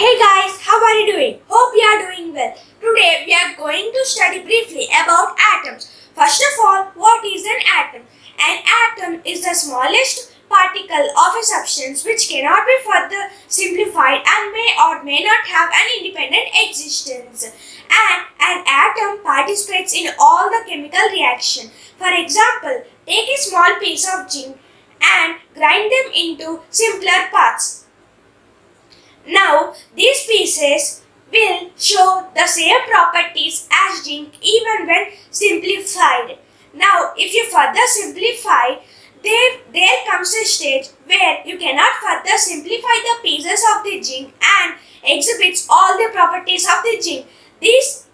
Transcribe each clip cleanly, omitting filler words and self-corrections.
Hey guys, how are you doing? Hope you are doing well. Today we are going to study briefly about atoms. First of all, what is an atom? An atom is the smallest particle of a substance which cannot be further simplified and may or may not have an independent existence. And an atom participates in all the chemical reaction. For example, take a small piece of zinc and grind them into simpler parts. Now, these pieces will show the same properties as zinc even when simplified. Now, if you further simplify, there comes a stage where you cannot further simplify the pieces of the zinc and exhibits all the properties of the zinc. These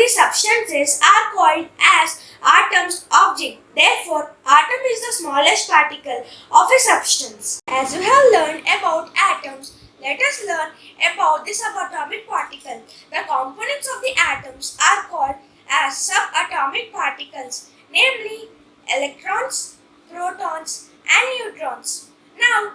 substances are called as atoms of zinc. Therefore, atom is the smallest particle of a substance. As you have learned about atoms, let us learn about the subatomic particle. The components of the atoms are called as subatomic particles, namely electrons, protons and neutrons. Now,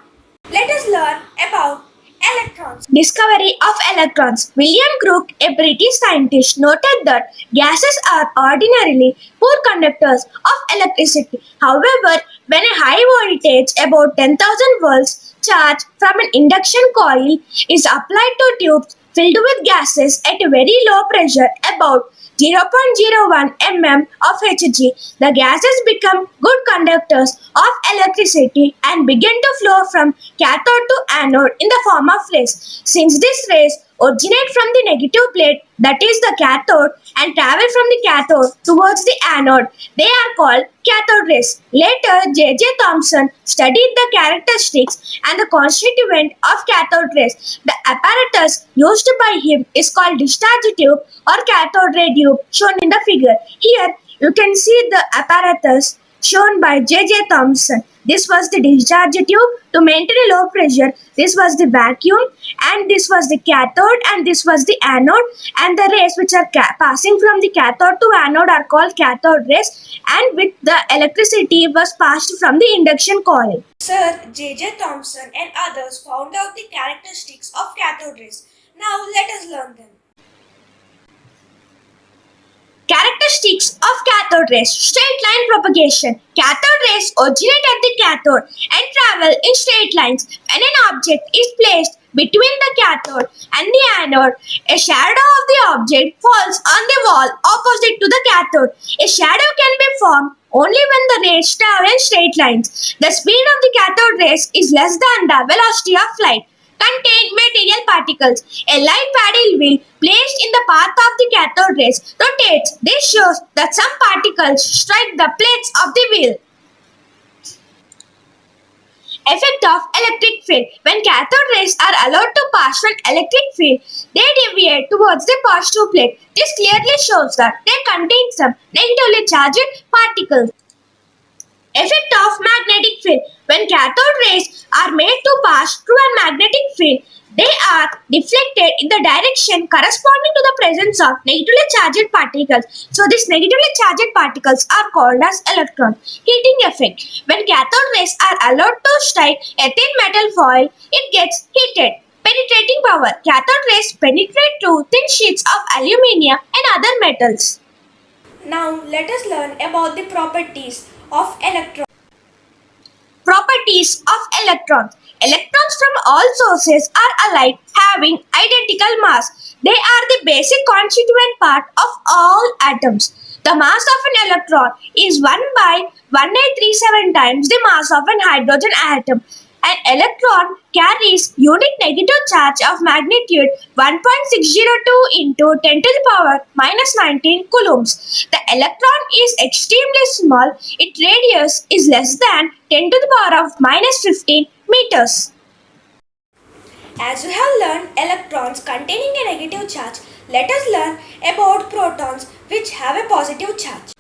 let us learn about electrons. Discovery of electrons. William Crook, a British scientist, noted that gases are ordinarily poor conductors of electricity. However, when a high voltage, about 10,000 volts, charge from an induction coil is applied to tubes filled with gases at a very low pressure, about 0.01 mm of Hg, the gases become good conductors of electricity and begin to flow from cathode to anode in the form of rays. Since these rays originate from the negative plate, that is the cathode, and travel from the cathode towards the anode, they are called cathode rays. Later, J.J. Thompson studied the characteristics and the constituent of cathode rays. The apparatus used by him is called discharge tube or cathode ray tube, shown in the figure. Here, you can see the apparatus shown by J.J. Thompson. This was the discharge tube to maintain a low pressure. This was the vacuum, and this was the cathode, and this was the anode. And the rays which are passing from the cathode to anode are called cathode rays, and with the electricity was passed from the induction coil. Sir J.J. Thompson and others found out the characteristics of cathode rays. Now let us learn them. Characteristics of cathode rays. Straight line propagation. Cathode rays originate at the cathode and travel in straight lines. When an object is placed between the cathode and the anode, a shadow of the object falls on the wall opposite to the cathode. A shadow can be formed only when the rays travel in straight lines. The speed of the cathode rays is less than the velocity of light. Contain material particles. A light paddle wheel placed in the path of the cathode rays rotates. This shows that some particles strike the plates of the wheel. Effect of electric field. When cathode rays are allowed to pass through an electric field, they deviate towards the positive plate. This clearly shows that they contain some negatively charged particles. Effect of magnetic field. When cathode rays are made to pass through a magnetic field, they are deflected in the direction corresponding to the presence of negatively charged particles. So these negatively charged particles are called as electrons. Heating effect. When cathode rays are allowed to strike a thin metal foil, it gets heated. Penetrating power. Cathode rays penetrate through thin sheets of aluminium and other metals. Now let us learn about the properties of electrons. Properties of electrons. Electrons from all sources are alike, having identical mass. They are the basic constituent part of all atoms. The mass of an electron is 1 by 1837 times the mass of an hydrogen atom. An electron carries unique negative charge of magnitude 1.602 into 10 to the power minus 19 coulombs. The electron is extremely small. Its radius is less than 10 to the power of minus 15 meters. As you have learned electrons containing a negative charge, let us learn about protons which have a positive charge.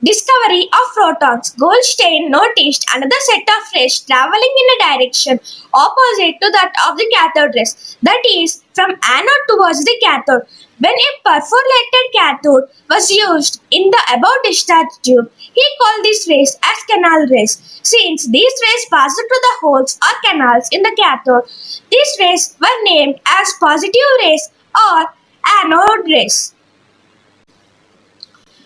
Discover Discovery of protons. Goldstein noticed another set of rays traveling in a direction opposite to that of the cathode rays, that is, from anode towards the cathode. When a perforated cathode was used in the above discharge tube, he called these rays as canal rays. Since these rays passed through the holes or canals in the cathode, these rays were named as positive rays or anode rays.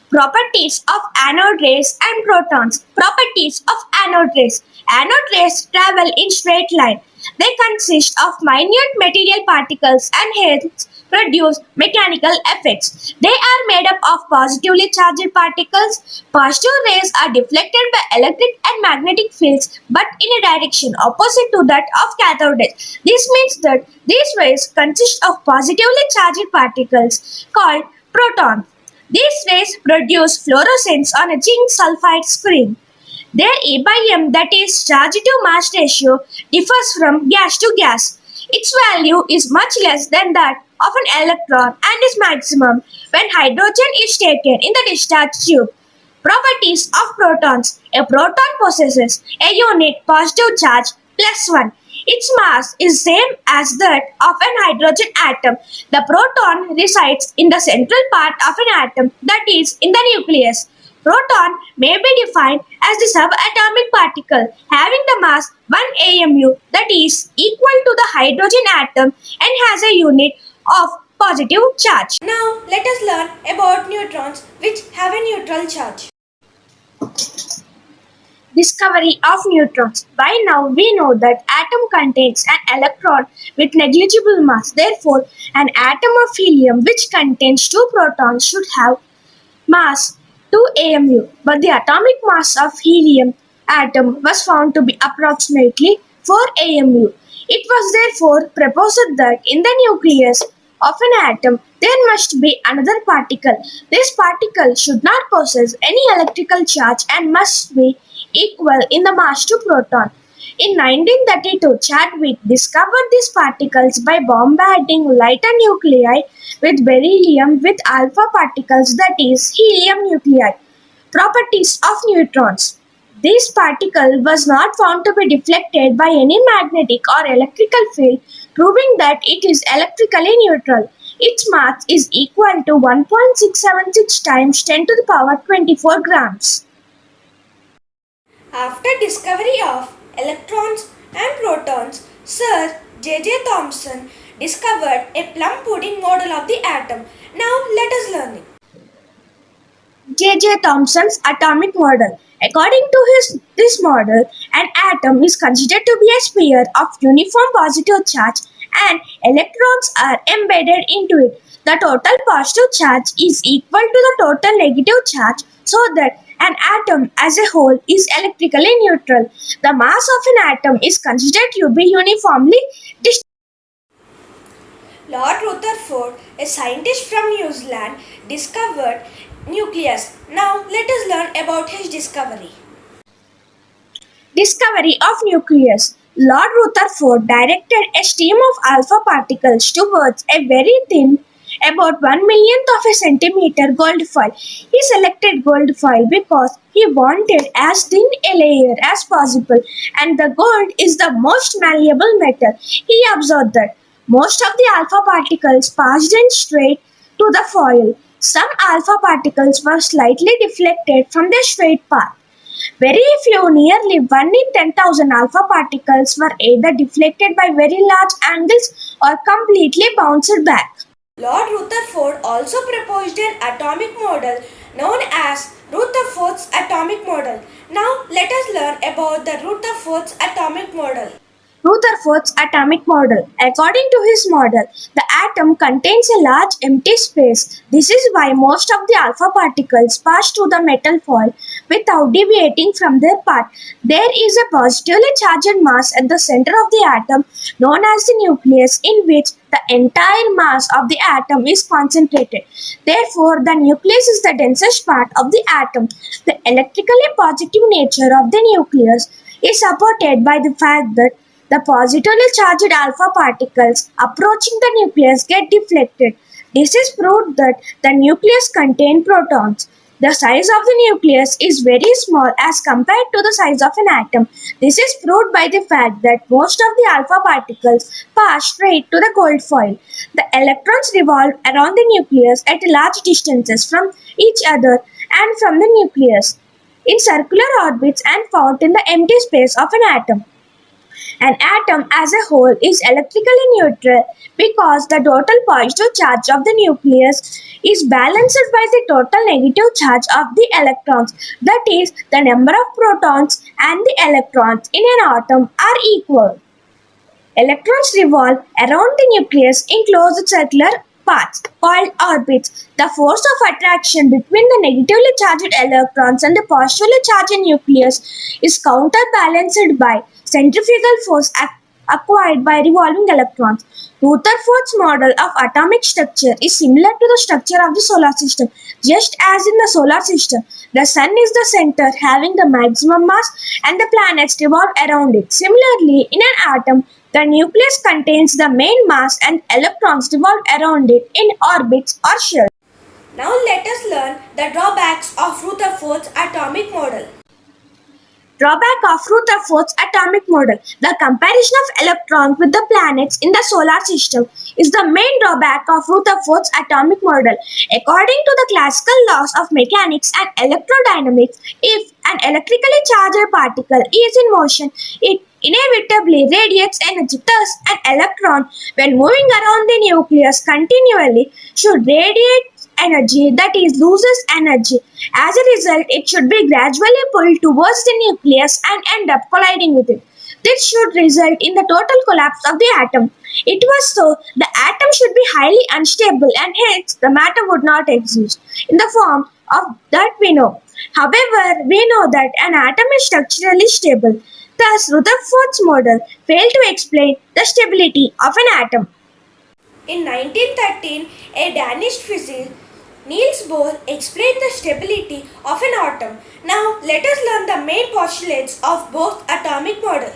Properties of anode rays and protons. Properties of anode rays. Anode rays travel in straight line. They consist of minute material particles and hence produce mechanical effects. They are made up of positively charged particles. Positive rays are deflected by electric and magnetic fields but in a direction opposite to that of cathode rays. This means that these rays consist of positively charged particles called protons. These rays produce fluorescence on a zinc sulfide screen. Their E by M, that is charge to mass ratio, differs from gas to gas. Its value is much less than that of an electron and is maximum when hydrogen is taken in the discharge tube. Properties of protons. A proton possesses a unit positive charge plus 1. Its mass is same as that of an hydrogen atom. The proton resides in the central part of an atom, that is, in the nucleus. Proton may be defined as the subatomic particle having the mass 1 AMU, that is equal to the hydrogen atom and has a unit of positive charge. Now let us learn about neutrons which have a neutral charge. Discovery of neutrons. By now we know that atom contains an electron with negligible mass. Therefore, an atom of helium which contains 2 protons should have mass 2 AMU. But the atomic mass of helium atom was found to be approximately 4 AMU. It was therefore proposed that in the nucleus of an atom there must be another particle. This particle should not possess any electrical charge and must be equal in the mass to proton. In 1932, Chadwick discovered these particles by bombarding lighter nuclei with beryllium with alpha particles, that is, helium nuclei. Properties of neutrons. This particle was not found to be deflected by any magnetic or electrical field, proving that it is electrically neutral. Its mass is equal to 1.676 times 10 to the power 24 grams. After discovery of electrons and protons, Sir J.J. Thompson discovered a plum pudding model of the atom. Now let us learn it. J.J. Thompson's atomic model. According to this model, an atom is considered to be a sphere of uniform positive charge and electrons are embedded into it. The total positive charge is equal to the total negative charge, so that an atom as a whole is electrically neutral. The mass of an atom is considered to be uniformly distributed. Lord Rutherford, a scientist from New Zealand, discovered nucleus. Now let us learn about his discovery. Discovery of nucleus. Lord Rutherford directed a stream of alpha particles towards a very thin, about 1/1,000,000th of a centimeter gold foil. He selected gold foil because he wanted as thin a layer as possible, and the gold is the most malleable metal. He observed that most of the alpha particles passed in straight to the foil. Some alpha particles were slightly deflected from their straight path. Very few, nearly 1 in 10,000 alpha particles were either deflected by very large angles or completely bounced back. Lord Rutherford also proposed an atomic model known as Rutherford's atomic model. Now let us learn about the Rutherford's atomic model. Rutherford's atomic model. According to his model, the atom contains a large empty space. This is why most of the alpha particles pass through the metal foil without deviating from their path. There is a positively charged mass at the center of the atom known as the nucleus, in which the entire mass of the atom is concentrated. Therefore, the nucleus is the densest part of the atom. The electrically positive nature of the nucleus is supported by the fact that the positively charged alpha particles approaching the nucleus get deflected. This is proved that the nucleus contains protons. The size of the nucleus is very small as compared to the size of an atom. This is proved by the fact that most of the alpha particles pass straight to the gold foil. The electrons revolve around the nucleus at large distances from each other and from the nucleus in circular orbits and found in the empty space of an atom. An atom as a whole is electrically neutral because the total positive charge of the nucleus is balanced by the total negative charge of the electrons. That is, the number of protons and the electrons in an atom are equal. Electrons revolve around the nucleus in closed circular paths called orbits. The force of attraction between the negatively charged electrons and the positively charged nucleus is counterbalanced by centrifugal force acquired by revolving electrons. Rutherford's model of atomic structure is similar to the structure of the solar system. Just as in the solar system, the sun is the center having the maximum mass and the planets revolve around it. Similarly, in an atom, the nucleus contains the main mass and electrons revolve around it in orbits or shells. Now let us learn the drawbacks of Rutherford's atomic model. Drawback of Rutherford's atomic model. The comparison of electrons with the planets in the solar system is the main drawback of Rutherford's atomic model. According to the classical laws of mechanics and electrodynamics, if an electrically charged particle is in motion, it inevitably radiates energy. Thus, an electron, when moving around the nucleus continually, should radiate energy, that is, loses energy. As a result, it should be gradually pulled towards the nucleus and end up colliding with it. This should result in the total collapse of the atom. It was so, the atom should be highly unstable and hence the matter would not exist in the form of that we know. However, we know that an atom is structurally stable. Thus, Rutherford's model failed to explain the stability of an atom. In 1913, a Danish physicist, Niels Bohr, explained the stability of an atom. Now, let us learn the main postulates of Bohr's atomic model.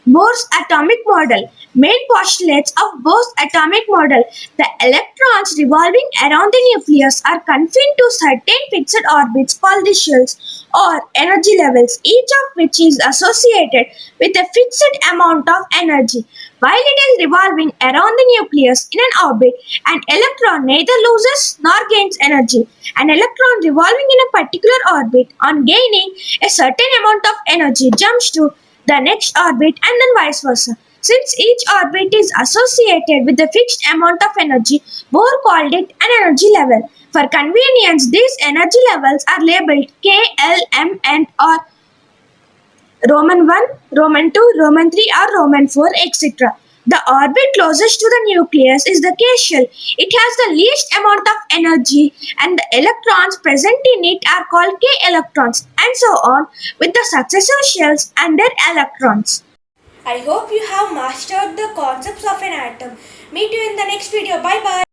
Bohr's atomic model. Main postulates of Bohr's atomic model. The electrons revolving around the nucleus are confined to certain fixed orbits called the shells or energy levels, each of which is associated with a fixed amount of energy. While it is revolving around the nucleus in an orbit, an electron neither loses nor gains energy. An electron revolving in a particular orbit, on gaining a certain amount of energy, jumps to the next orbit and then vice versa. Since each orbit is associated with a fixed amount of energy, Bohr called it an energy level. For convenience, these energy levels are labeled K, L, M, and or Roman 1, Roman 2, Roman 3 or Roman 4, etc. The orbit closest to the nucleus is the K shell. It has the least amount of energy and the electrons present in it are called K electrons and so on with the successive shells and their electrons. I hope you have mastered the concepts of an atom. Meet you in the next video. Bye bye.